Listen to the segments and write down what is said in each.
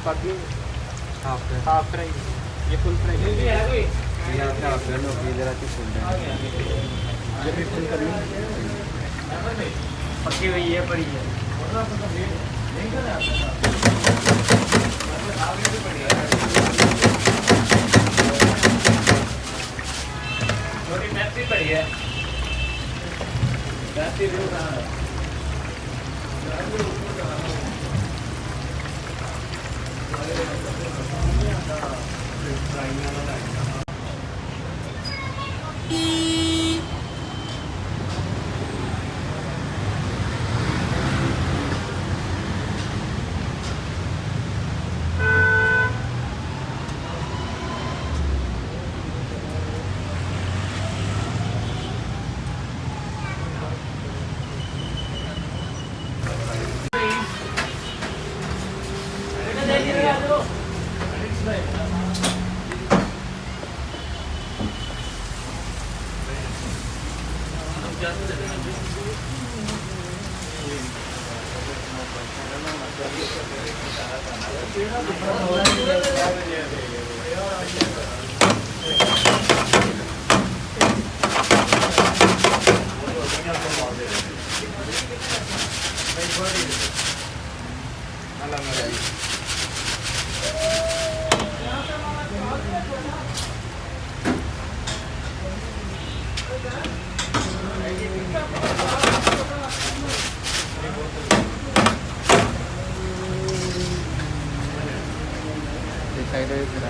बाकी हाफ है। Half fry, ये फुल फ्राई ये आपने हाफ है नो इधर आके फुल है। ये भी फुल करनी पक्की हुई है पड़ी है। छोटी मैथी पड़ी है। मैथी भी कहाँ है? साइड है फिर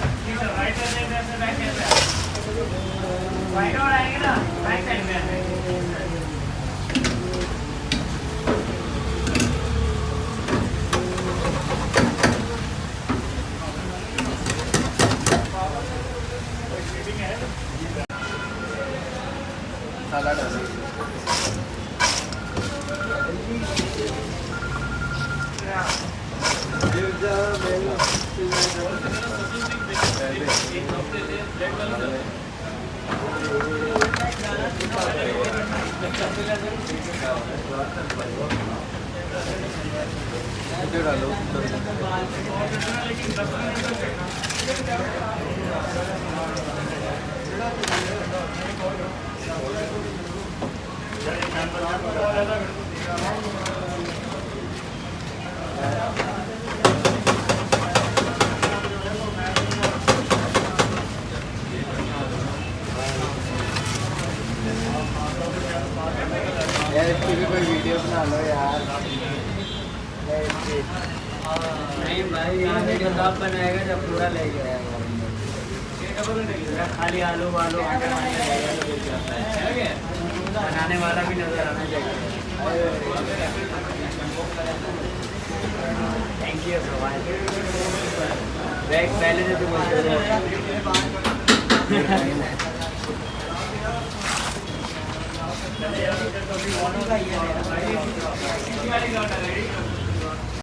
राइट और आएंगे ना राइट साइड में सलाद है। डालो यार इसकी भी कोई वीडियो बना लो यार। नहीं भाई यहाँ वीडियो कब बनाएगा जब पूरा ले गया खाली आलू वालू आटा बनाने वाला भी नजर आना चाहिए। Thank you so much. Bag पहले से तो